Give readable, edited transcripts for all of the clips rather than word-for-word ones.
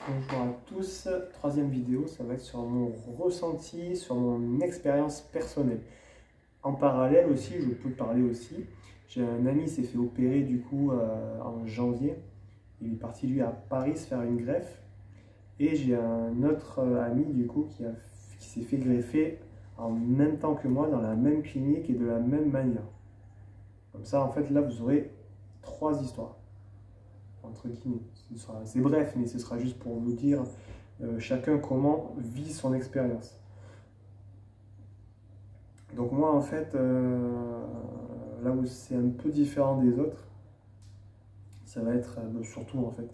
Bonjour à tous, troisième vidéo, ça va être sur mon ressenti, sur mon expérience personnelle. En parallèle aussi, je peux parler aussi, j'ai un ami qui s'est fait opérer du coup en janvier, il est parti lui à Paris se faire une greffe, et j'ai un autre ami du coup qui s'est fait greffer en même temps que moi dans la même clinique et de la même manière. Comme ça en fait là vous aurez trois histoires. Entre guillemets. C'est bref, mais ce sera juste pour vous dire chacun comment vit son expérience. Donc moi en fait, là où c'est un peu différent des autres, ça va être surtout en fait.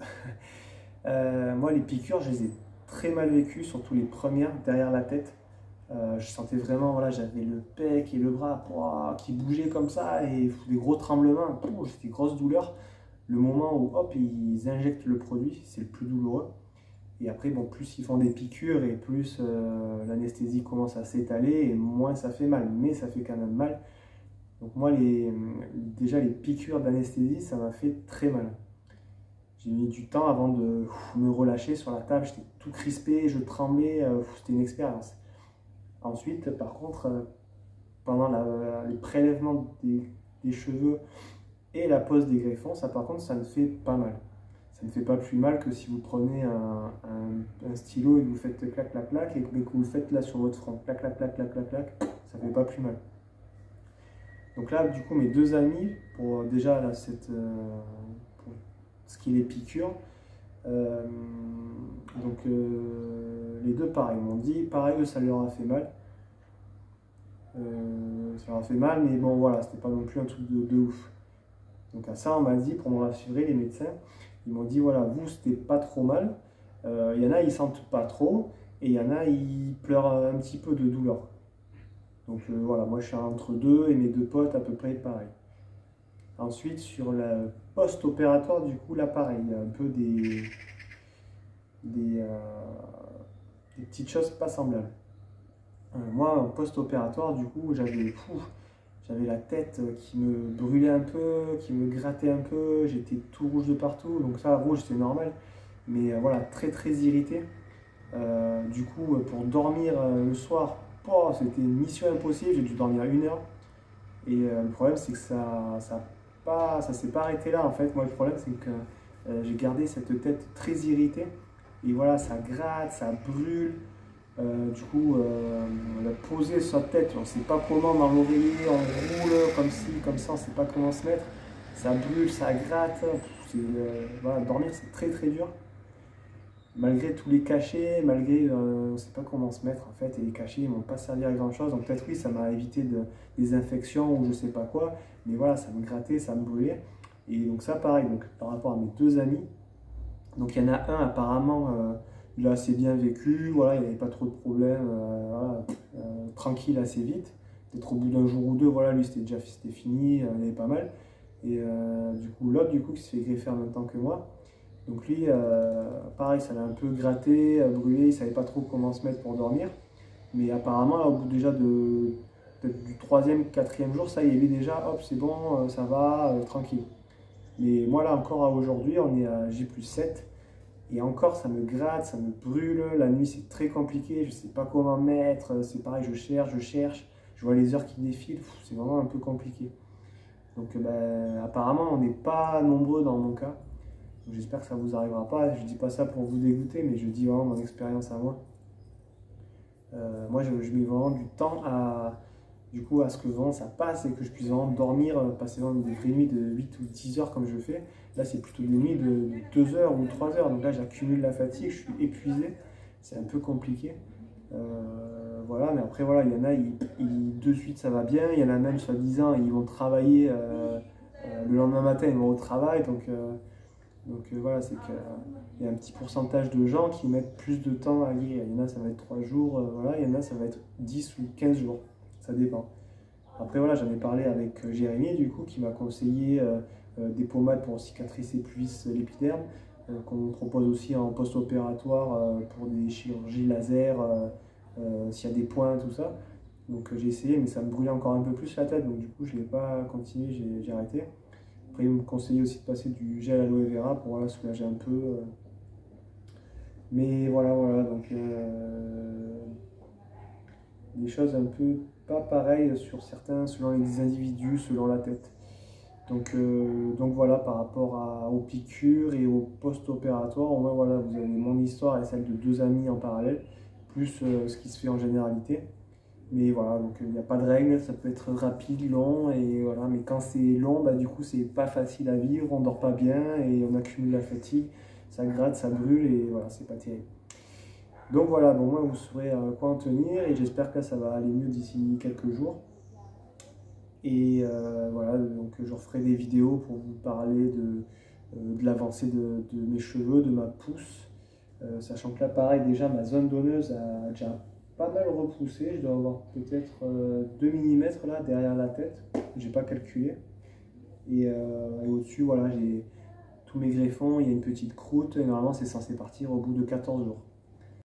Moi les piqûres, je les ai très mal vécues, surtout les premières derrière la tête. Je sentais vraiment, voilà, j'avais le pec et le bras qui bougeaient comme ça et des gros tremblements, c'était des grosses douleurs. Le moment où hop, ils injectent le produit, c'est le plus douloureux. Et après, bon, plus ils font des piqûres et plus l'anesthésie commence à s'étaler et moins ça fait mal. Mais ça fait quand même mal. Donc moi, déjà les piqûres d'anesthésie, ça m'a fait très mal. J'ai mis du temps avant de me relâcher sur la table. J'étais tout crispé, je tremblais. C'était une expérience. Ensuite, par contre, pendant les prélèvements des cheveux et la pose des greffons, ça par contre, ça me fait pas mal. Ça ne fait pas plus mal que si vous prenez un stylo et que vous faites clac, clac, clac, et que vous le faites là sur votre front, clac, clac, clac, clac, clac, clac, ça ne fait pas plus mal. Donc là, du coup, mes deux amis, pour déjà là, pour ce qui est les piqûres, les deux pareil, m'ont dit, pareil, eux, ça leur a fait mal. Ça leur a fait mal, mais bon, voilà, c'était pas non plus un truc de ouf. Donc à ça, on m'a dit, pour me rassurer, les médecins, ils m'ont dit, voilà, vous, c'était pas trop mal. Il y en a, ils sentent pas trop. Et il y en a, ils pleurent un petit peu de douleur. Donc voilà, moi, je suis entre deux et mes deux potes, à peu près pareil. Ensuite, sur le post-opératoire, du coup, là, pareil, il y a un peu des petites choses pas semblables. Moi, en post-opératoire, du coup, j'avais la tête qui me brûlait un peu, qui me grattait un peu, j'étais tout rouge de partout, donc ça, rouge, c'était normal. Mais voilà, très très irrité. Du coup, pour dormir le soir, c'était une mission impossible, j'ai dû dormir 1 heure. Et le problème, c'est que ça s'est pas arrêté là en fait. Moi, le problème, c'est que j'ai gardé cette tête très irritée. Et voilà, ça gratte, ça brûle. On a posé sa tête, on ne sait pas comment, dans l'oreiller, on roule comme ci, comme ça, on ne sait pas comment se mettre. Ça brûle, ça gratte. Voilà, dormir, c'est très très dur. Malgré tous les cachets, malgré on ne sait pas comment se mettre en fait, et les cachets ils ne vont pas servir à grand chose. Donc peut-être oui, ça m'a évité des infections ou je ne sais pas quoi, mais voilà, ça me grattait, ça me brûlait. Et donc ça pareil, donc, par rapport à mes deux amis, donc il y en a un apparemment, il a assez bien vécu, voilà, il n'avait pas trop de problèmes, voilà, tranquille assez vite. Peut-être au bout d'un jour ou deux, voilà, lui c'était fini, il avait pas mal. Et du coup l'autre du coup qui se fait greffer en même temps que moi. Donc lui, pareil, ça l'a un peu gratté, brûlé, il ne savait pas trop comment se mettre pour dormir. Mais apparemment, là, au bout déjà du troisième, quatrième jour, ça y est, lui déjà, hop, c'est bon, ça va, tranquille. Mais moi là encore aujourd'hui, on est à J+7. Et encore, ça me gratte, ça me brûle. La nuit, c'est très compliqué, je ne sais pas comment mettre. C'est pareil, je cherche. Je vois les heures qui défilent, c'est vraiment un peu compliqué. Donc apparemment, on n'est pas nombreux dans mon cas. J'espère que ça ne vous arrivera pas. Je ne dis pas ça pour vous dégoûter, mais je dis vraiment mon expérience à moi. Moi, je mets vraiment du temps à ce que vraiment ça passe et que je puisse vraiment dormir, passer vraiment des vraies nuits de 8 ou 10 heures comme je fais. Là, c'est plutôt des nuits de 2 heures ou 3 heures. Donc là, j'accumule la fatigue, je suis épuisé. C'est un peu compliqué. Voilà, mais après, voilà, il y en a, de suite, ça va bien. Il y en a même, soi-disant, ils vont travailler le lendemain matin, ils vont au travail. Donc voilà, c'est qu'il y a un petit pourcentage de gens qui mettent plus de temps à guérir. Il y en a, ça va être 3 jours, voilà, il y en a, ça va être 10 ou 15 jours. Ça dépend. Après, voilà, j'en ai parlé avec Jérémy, du coup, qui m'a conseillé des pommades pour cicatricer plus vite l'épiderme, qu'on propose aussi en post-opératoire pour des chirurgies laser, s'il y a des points, tout ça. Donc j'ai essayé, mais ça me brûlait encore un peu plus la tête, donc du coup, je n'ai pas continué, j'ai arrêté. Après, il me conseillait aussi de passer du gel aloe vera pour voilà, soulager un peu. Mais voilà, donc des choses un peu pas pareilles sur certains, selon les individus, selon la tête. Donc voilà, par rapport aux piqûres et au post-opératoire, au moins voilà, vous avez mon histoire et celle de deux amis en parallèle, plus ce qui se fait en généralité. Mais voilà, donc il n'y a pas de règle, ça peut être rapide, long, et voilà, mais quand c'est long, bah, du coup c'est pas facile à vivre, on dort pas bien et on accumule la fatigue, ça gratte, ça brûle et voilà, c'est pas terrible. Donc voilà, bon, moi vous saurez quoi en tenir et j'espère que là, ça va aller mieux d'ici quelques jours. Et voilà, donc je referai des vidéos pour vous parler de l'avancée de mes cheveux, de ma pousse. Sachant que là, pareil, déjà ma zone donneuse a déjà pas mal repoussé. Je dois avoir peut-être 2 mm là derrière la tête. J'ai pas calculé. Et au-dessus, voilà, j'ai tous mes greffons. Il y a une petite croûte. Et normalement, c'est censé partir au bout de 14 jours.